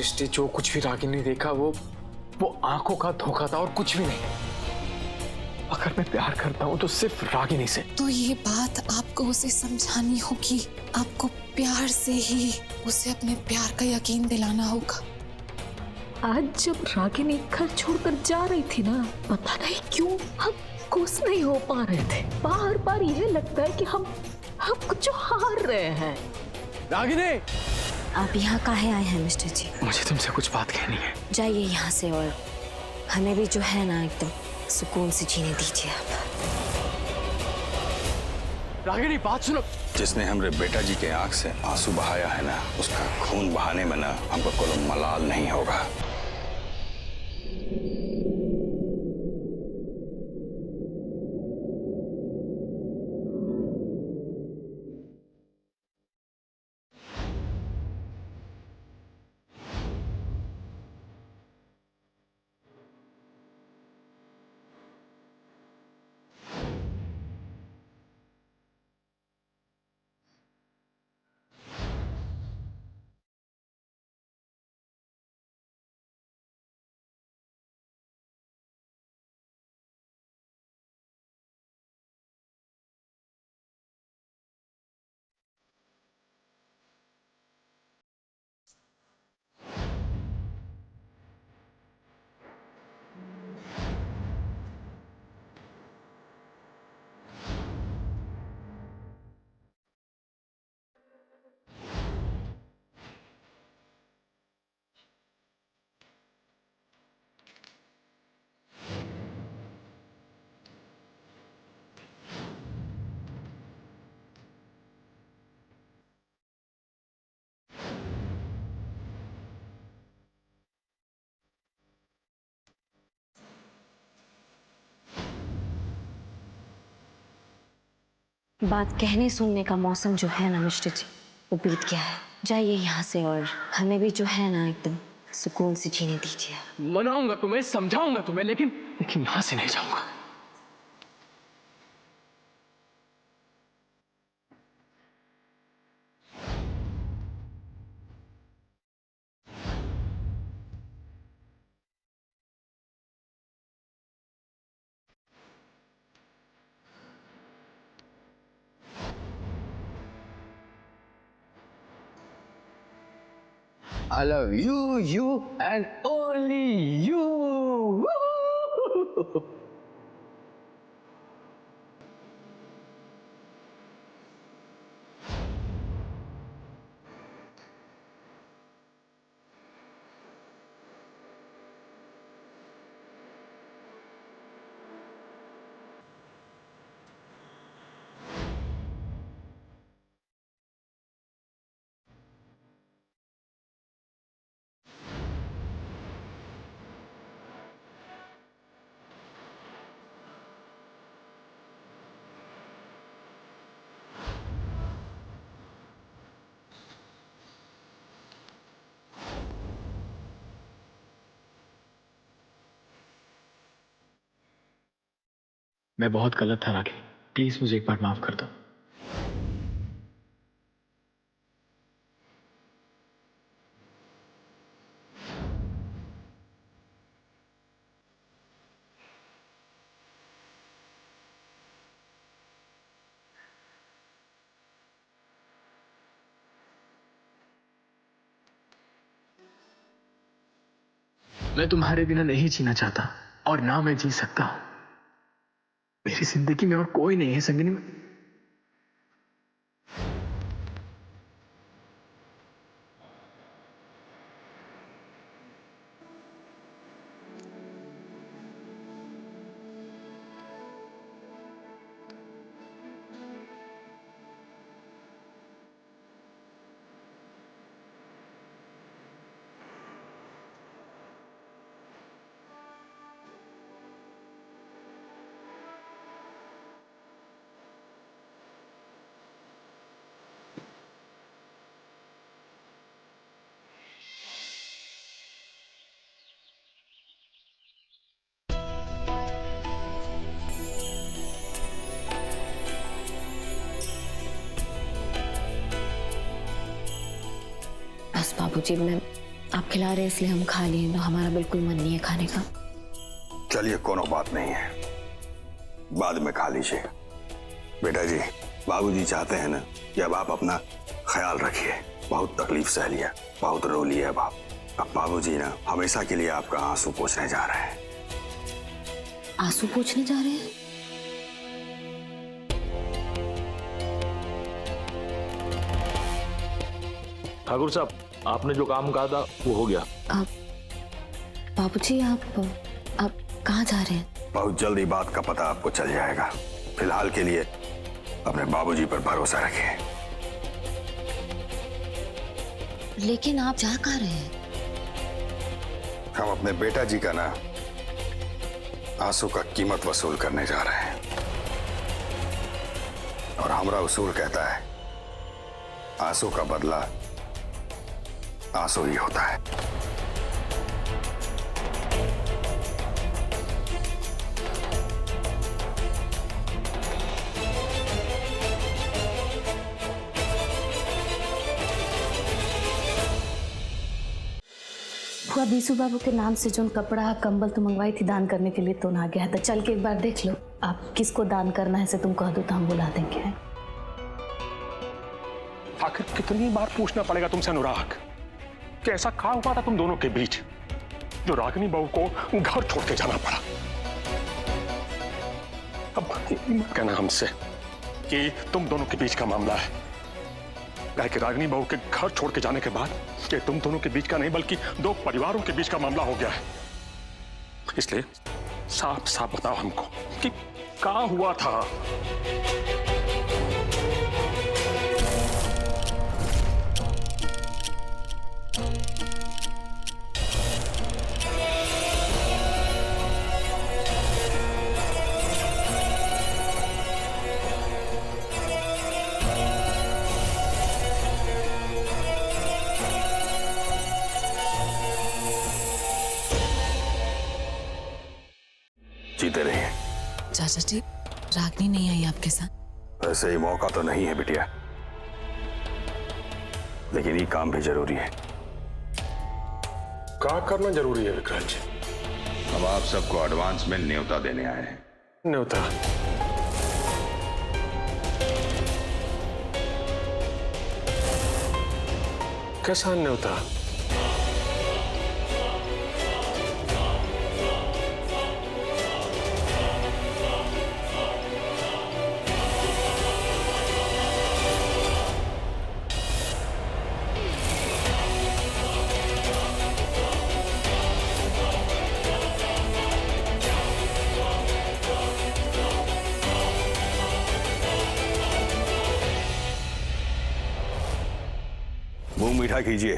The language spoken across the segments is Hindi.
सृष्टि, जो कुछ भी रागिनी ने देखा वो आंखों का धोखा था और कुछ भी नहीं। अगर मैं प्यार करता हूँ तो सिर्फ रागिनी से। तो ये बात आपको उसे समझानी होगी। आपको प्यार से ही उसे अपने प्यार का यकीन दिलाना होगा। आज जब रागिनी घर छोड़कर जा रही थी ना, पता नहीं क्यों हम खुश नहीं हो पा रहे थे। बार बार यह लगता है कि हम कुछ हार रहे हैं। रागिनी, आप यहाँ काहे आए हैं मिस्टर जी? मुझे तुमसे कुछ बात कहनी है। जाइए यहाँ से और हमें भी जो है ना एकदम सुकून से जीने दीजिए आप। रागिनी बात सुनो। जिसने हमरे बेटा जी के आंख से आंसू बहाया है ना, उसका खून बहाने में ना हमको कोई मलाल नहीं होगा। बात कहने सुनने का मौसम जो है ना मिस्टर जी, वो बीत गया है। जाइए यहाँ से और हमें भी जो है ना एकदम सुकून से जीने दीजिए। मनाऊंगा तुम्हें, समझाऊंगा तुम्हें, लेकिन यहाँ से नहीं जाऊंगा। I love you, you and only you. Woo! मैं बहुत गलत था रागिनी, प्लीज मुझे एक बार माफ कर दो। मैं तुम्हारे बिना नहीं जीना चाहता और ना मैं जी सकता हूं। मेरी जिंदगी में और कोई नहीं है संगिनी। बस बाबूजी, मैं आप खिला रहे इसलिए हम खा लिए, तो हमारा बिल्कुल मन नहीं है खाने का। चलिए कोनो बात नहीं है, बाद में खा लीजिए। बेटा जी, बाबूजी चाहते हैं ना कि अब आप अपना ख्याल रखिए। बहुत तकलीफ सह लिया, बहुत रो लिया अब आप। अब बाबूजी ना हमेशा के लिए आपका आंसू पोंछने जा रहे हैं। आंसू पोंछने जा रहे हैं? ठाकुर साहब, आपने जो काम कहा था वो हो गया। बाबूजी आप कहाँ जा रहे हैं? बहुत जल्दी बात का पता आपको चल जाएगा। फिलहाल के लिए अपने बाबूजी पर भरोसा रखिए। लेकिन आप जा कहाँ रहे हैं? हम अपने बेटा जी का ना आंसू का कीमत वसूल करने जा रहे हैं, और हमरा उसूल कहता है आंसू का बदला आंसू ही होता है। फुआ बीसू बाबू के नाम से जो कपड़ा कंबल तो मंगवाई थी दान करने के लिए, तो ना गया था। चल के एक बार देख लो, आप किसको दान करना है से तुम कह दो तो हम बुला देंगे। आखिर कितनी बार पूछना पड़ेगा तुमसे अनुराग कि ऐसा क्या हुआ था तुम दोनों के बीच जो रागिनी बहू को घर छोड़ के जाना पड़ा। अब मत कहना हमसे कि तुम दोनों के बीच का मामला है, कि रागिनी बहू के घर छोड़ के जाने के बाद ये तुम दोनों के बीच का नहीं बल्कि दो परिवारों के बीच का मामला हो गया है। इसलिए साफ साफ बताओ हमको कि क्या हुआ था। जीते रहिए। चाचा जी, रागनी नहीं आई आपके साथ? वैसे ही मौका तो नहीं है बिटिया, लेकिन ये काम भी जरूरी है। क्या करना जरूरी है विक्रांत जी? अब आप सबको एडवांस में न्योता देने आए हैं। न्योता? कैसा न्योता? मुंह मीठा कीजिए।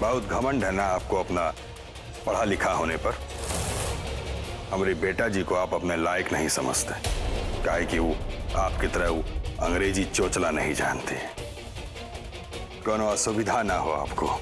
बहुत घमंड है ना आपको अपना पढ़ा लिखा होने पर। हमारे बेटा जी को आप अपने लायक नहीं समझते, काहे कि वो आपकी तरह वो अंग्रेजी चोचला नहीं जानते। कोनो असुविधा ना हो आपको।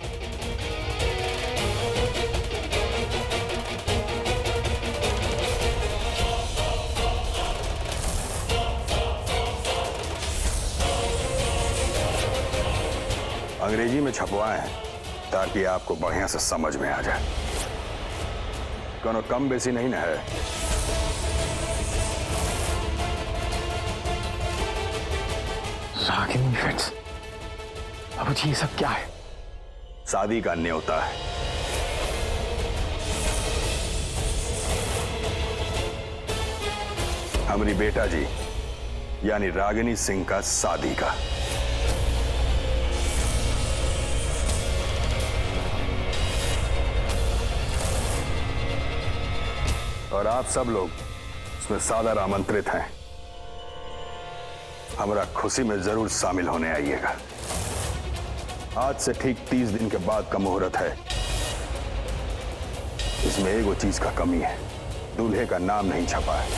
अंग्रेजी में छपवाए हैं ताकि आपको बढ़िया से समझ में आ जाए। कोनो कम बेसी नहीं ना है। रागिनी फिट्स, अब जी ये सब क्या है? शादी का न्योता है। हमारी बेटा जी यानी रागिनी सिंह का शादी का। और आप सब लोग उसमें सादर आमंत्रित हैं। हमारा खुशी में जरूर शामिल होने आइएगा। आज से ठीक 30 दिन के बाद का मुहूर्त है। इसमें एगो चीज का कमी है, दूल्हे का नाम नहीं छपा है।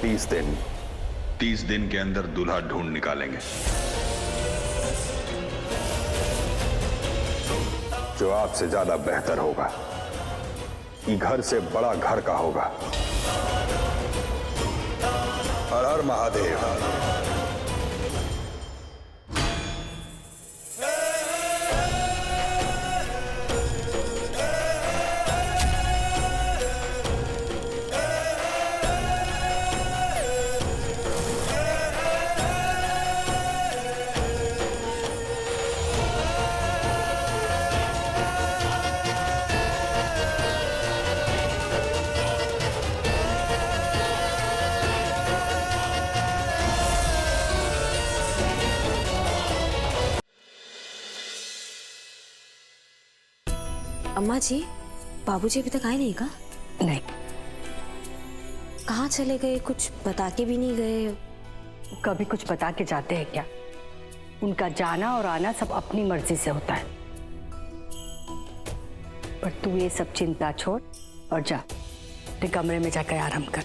30 दिन के अंदर दूल्हा ढूंढ निकालेंगे, जो आपसे ज्यादा बेहतर होगा, कि घर से बड़ा घर का होगा। हर हर महादेव। अम्मा जी, बाबूजी अभी तक आए नहीं का? नहीं, कहाँ चले गए? कुछ बता के भी नहीं गए। कभी कुछ बता के जाते हैं क्या? उनका जाना और आना सब अपनी मर्जी से होता है। पर तू ये सब चिंता छोड़ और जा अपने कमरे में जाकर आराम कर।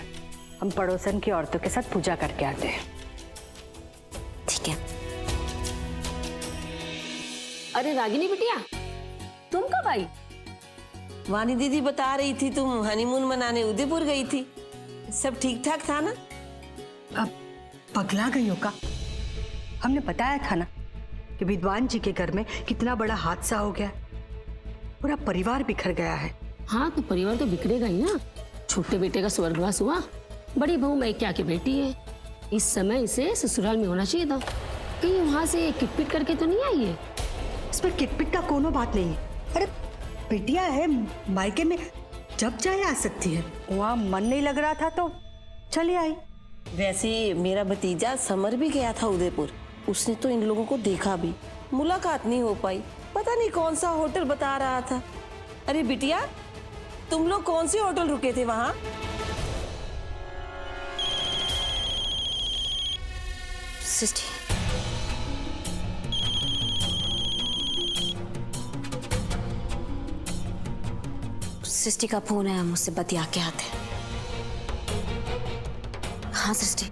हम पड़ोसन की औरतों के साथ पूजा करके आते हैं। ठीक है। अरे रागिनी बिटिया, तुम कब आई? वानी दीदी बता रही थी तुम हनीमून मनाने उदयपुर गई थी। सब ठीक ठाक था ना? अब पगला गई हो का? हमने बताया था ना कि विद्वान जी के घर में कितना बड़ा हादसा हो गया, पूरा परिवार बिखर गया है। हाँ, तो परिवार तो बिखरेगा ही ना। छोटे बेटे का स्वर्गवास हुआ, बड़ी बहू मैक्या की बेटी है। इस समय इसे ससुराल में होना चाहिए था। कहीं वहां से किटपिट करके तो नहीं आई है? इसमें किटपिट का कोनो बात नहीं है। अरे बिटिया है, मायके में जब चाहे आ सकती है। वहाँ मन नहीं लग रहा था तो चले आई। वैसे मेरा भतीजा समर भी गया था उदयपुर। उसने तो इन लोगों को देखा भी, मुलाकात नहीं हो पाई। पता नहीं कौन सा होटल बता रहा था। अरे बिटिया, तुम लोग कौन से होटल रुके थे वहाँ? सिस्टी, सिस्टी का फोन है, मुझसे बतिया के आते हैं। हाँ सिस्टी,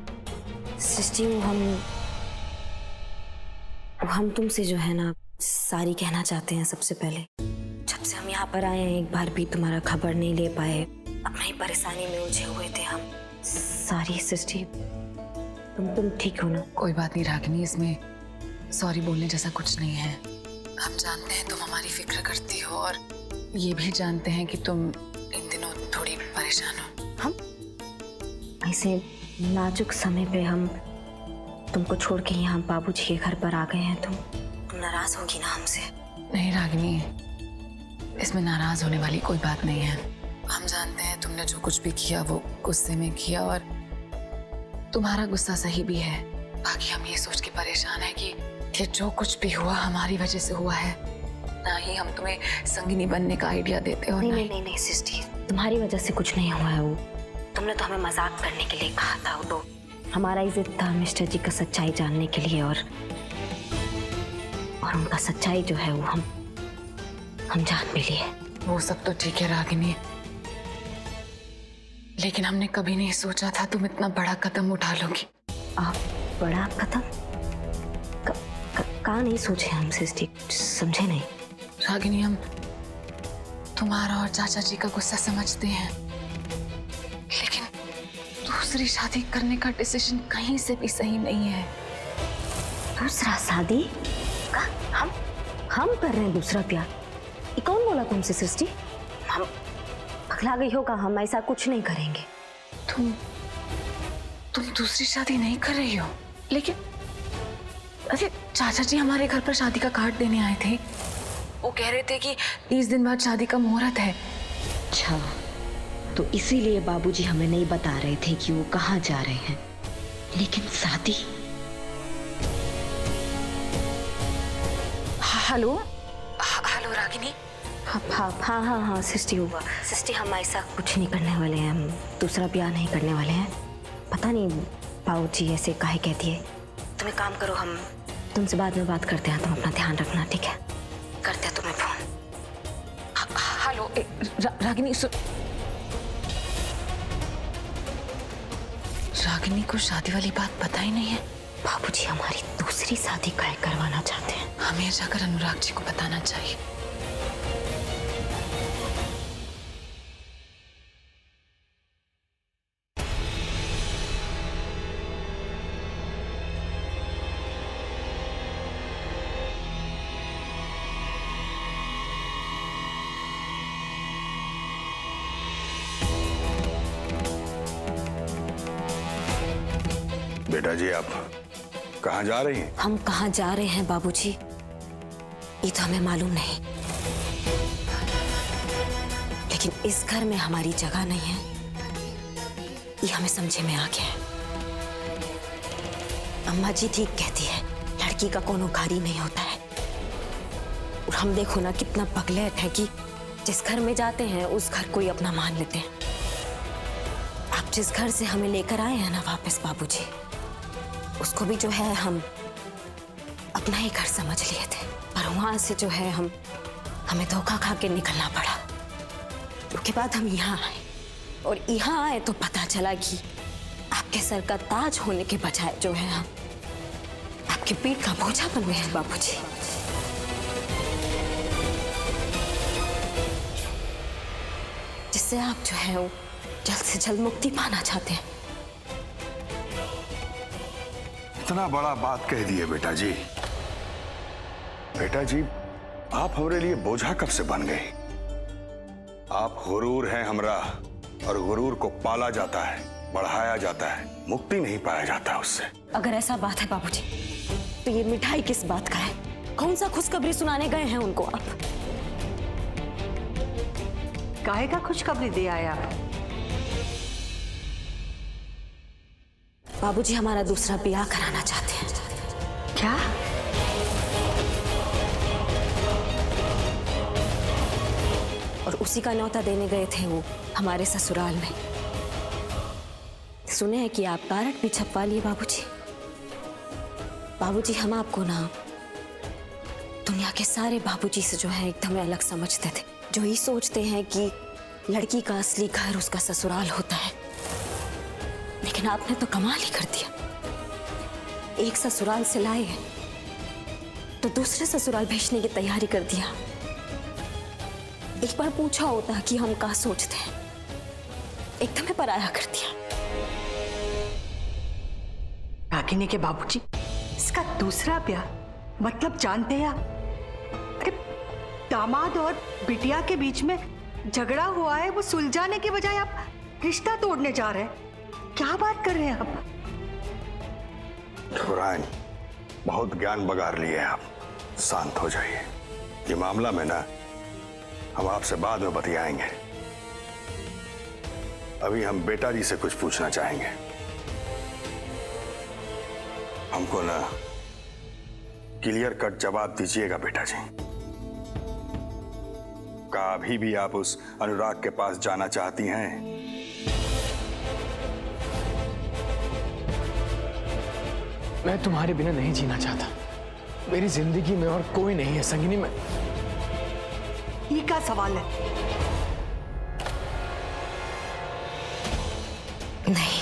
सिस्टी वो हम तुमसे जो है ना सारी कहना चाहते हैं। सबसे पहले जब से हम यहाँ पर आए हैं, एक बार भी तुम्हारा खबर नहीं ले पाए। अपनी परेशानी में उलझे हुए थे हम। सारी सिस्टी, तुम ठीक हो ना? कोई बात नहीं रागिनी, इसमें सॉरी बोलने जैसा कुछ नहीं है। हम जानते हैं तुम हमारी फिक्र करती हो और ये भी जानते हैं कि तुम इन दिनों थोड़ी परेशान हो। हम ऐसे नाजुक समय पे हम तुमको छोड़ के यहाँ बाबूजी के घर पर आ गए हैं। तुम नाराज होगी ना हमसे? नहीं रागिनी, इसमें नाराज होने वाली कोई बात नहीं है। हम जानते हैं तुमने जो कुछ भी किया वो गुस्से में किया और तुम्हारा गुस्सा सही भी है। बाकी हम ये सोच के परेशान है कि जो कुछ भी हुआ हमारी वजह से हुआ है। ना ही हम तुम्हें संगिनी बनने का आइडिया देते और नहीं सिस्टी, तुम्हारी वजह से कुछ नहीं हुआ है। वो तुमने तो हमें मजाक करने के लिए कहा था। वो तो हमारा इज्जत था मिस्टर जी का सच्चाई जानने के लिए और उनका सच्चाई जो है वो हम जान भी लिए। वो सब तो ठीक है रागिनी, लेकिन हमने कभी नहीं सोचा था तुम इतना बड़ा कदम उठा लोगी। आप बड़ा कदम कहाँ नहीं सोचे हम सिस्टी, समझे नहीं? रागिनी, हम तुम्हारा और चाचा जी का गुस्सा समझते हैं, लेकिन दूसरी शादी करने का डिसीजन कहीं से भी सही नहीं है। दूसरा शादी? हम कर रहे हैं दूसरा प्यार? ये कौन बोला तुमसे सिस्टी? हम पगला गई होगा, हम ऐसा कुछ नहीं करेंगे। तुम दूसरी शादी नहीं कर रही हो? लेकिन अरे चाचा जी हमारे घर पर शादी का कार्ड देने आए थे। वो कह रहे थे कि 30 दिन बाद शादी का मुहूर्त है। अच्छा, तो इसीलिए बाबूजी हमें नहीं बता रहे थे कि वो कहाँ जा रहे हैं। लेकिन शादी? हेलो रागिनी। हाँ सिस्टी, हुआ सिस्टी, हम ऐसा कुछ नहीं करने वाले हैं। हम दूसरा ब्याह नहीं करने वाले हैं। पता नहीं बाबूजी ऐसे काहे कह दिए। तुम एक काम करो, हम तुमसे बाद में बात करते हैं। तुम अपना ध्यान रखना, ठीक है? करते हैं तुम्हें फोन। हेलो रागिनी, रागिनी को शादी वाली बात पता ही नहीं है। बाबूजी हमारी दूसरी शादी काहे करवाना चाहते हैं। हमें जाकर अनुराग जी को बताना चाहिए। बेटा जी, आप कहाँ जा रही हैं? हम कहाँ जा रहे हैं बाबूजी, ये तो हमें मालूम नहीं, लेकिन इस घर में हमारी जगह नहीं है, ये हमें समझे में आ गया है। अम्मा जी ठीक कहती है, लड़की का कोनो घारी नहीं होता है। और हम देखो ना कितना पगलेट है कि जिस घर में जाते हैं उस घर को ही अपना मान लेते हैं। आप जिस घर से हमें लेकर आए हैं ना वापस बाबूजी, उसको भी जो है हम अपना ही घर समझ लिए थे, पर वहां से जो है हमें धोखा खा के निकलना पड़ा। उसके बाद हम यहाँ आए, और यहाँ आए तो पता चला कि आपके सर का ताज होने के बजाय जो है हम आपकी पीठ का बोझा बन गए हैं बाबूजी। जिससे आप जो है वो जल्द से जल्द मुक्ति पाना चाहते हैं। इतना बड़ा बात कह दिए बेटा जी। बेटा जी, आप हमारे लिए बोझा कब से बन गए? आप गुरूर हैं हमरा, और गुरूर को पाला जाता है, बढ़ाया जाता है, मुक्ति नहीं पाया जाता उससे। अगर ऐसा बात है बाबूजी, तो ये मिठाई किस बात का है? कौन सा खुशखबरी सुनाने गए हैं उनको आप? काहे का खुशखबरी दे आए आप? बाबूजी हमारा दूसरा ब्याह कराना चाहते हैं। क्या? और उसी का न्योता देने गए थे वो हमारे ससुराल में। सुने हैं कि आप कारट भी छपवा लिए बाबूजी। बाबूजी हम आपको ना दुनिया के सारे बाबूजी से जो है एकदम अलग समझते थे, जो ये सोचते हैं कि लड़की का असली घर उसका ससुराल होता है। लेकिन आपने तो कमाल ही कर दिया। एक ससुराल से लाए तो दूसरे ससुराल भेजने की तैयारी कर दिया। एक बार पूछा होता कि हम क्या सोचते हैं, एकदम ही पराया कर दिया। रागिनी के बाबूजी, इसका दूसरा ब्याह मतलब जानते हैं आप? अरे दामाद और बिटिया के बीच में झगड़ा हुआ है, वो सुलझाने के बजाय आप रिश्ता तोड़ने जा रहे हैं। क्या बात कर रहे हैं आप? ठुकराइन, बहुत ज्ञान बगार लिए आप, शांत हो जाइए। ये मामला में ना हम आपसे बाद में बतियाएंगे। अभी हम बेटा जी से कुछ पूछना चाहेंगे। हमको ना क्लियर कट जवाब दीजिएगा बेटा जी। क्या अभी भी आप उस अनुराग के पास जाना चाहती हैं? मैं तुम्हारे बिना नहीं जीना चाहता। मेरी जिंदगी में और कोई नहीं है संगिनी। में ये क्या सवाल है? नहीं,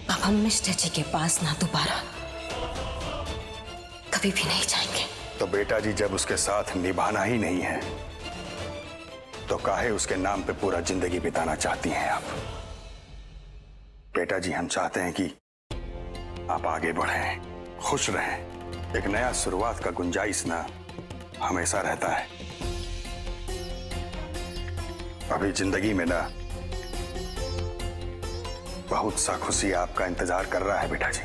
अब हम मिस्टर जी के पास ना दोबारा कभी भी नहीं जाएंगे। तो बेटा जी, जब उसके साथ निभाना ही नहीं है तो काहे उसके नाम पे पूरा जिंदगी बिताना चाहती हैं आप? बेटा जी, हम चाहते हैं कि आप आगे बढ़ें, खुश रहें। एक नया शुरुआत का गुंजाइश ना हमेशा रहता है। अभी जिंदगी में ना बहुत सा खुशी आपका इंतजार कर रहा है बेटा जी,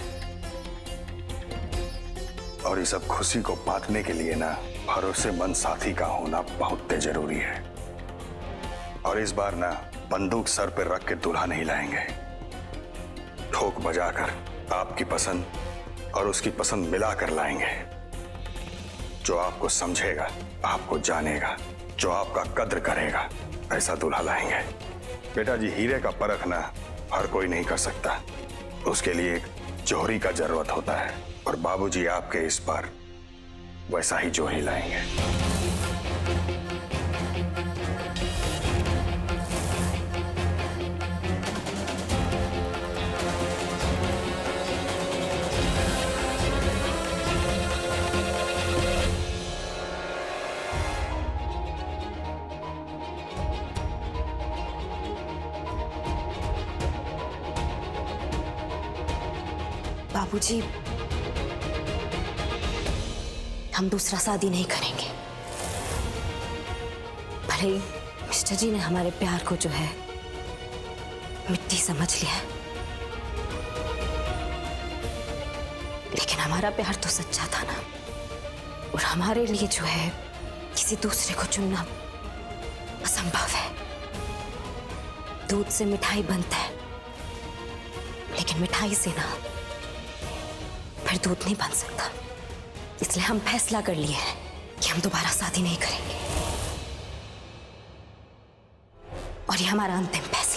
और इस सब खुशी को बांटने के लिए ना भरोसेमंद साथी का होना बहुत जरूरी है। और इस बार ना बंदूक सर पर रख के दूल्हा नहीं लाएंगे, ठोक बजाकर आपकी पसंद और उसकी पसंद मिलाकर लाएंगे। जो आपको समझेगा, आपको जानेगा, जो आपका कद्र करेगा, ऐसा दूल्हा लाएंगे। बेटा जी, हीरे का परख ना हर कोई नहीं कर सकता, उसके लिए एक जोहरी का जरूरत होता है, और बाबूजी आपके इस बार वैसा ही जोहरी लाएंगे। बाबूजी, हम दूसरा शादी नहीं करेंगे। भले ही मिस्टर जी ने हमारे प्यार को जो है मिट्टी समझ लिया है, लेकिन हमारा प्यार तो सच्चा था ना। और हमारे लिए जो है किसी दूसरे को चुनना असंभव है। दूध से मिठाई बनता है, लेकिन मिठाई से ना फिर दूध नहीं बन सकता। इसलिए हम फैसला कर लिए हैं कि हम दोबारा शादी नहीं करेंगे और ये हमारा अंतिम फैसला।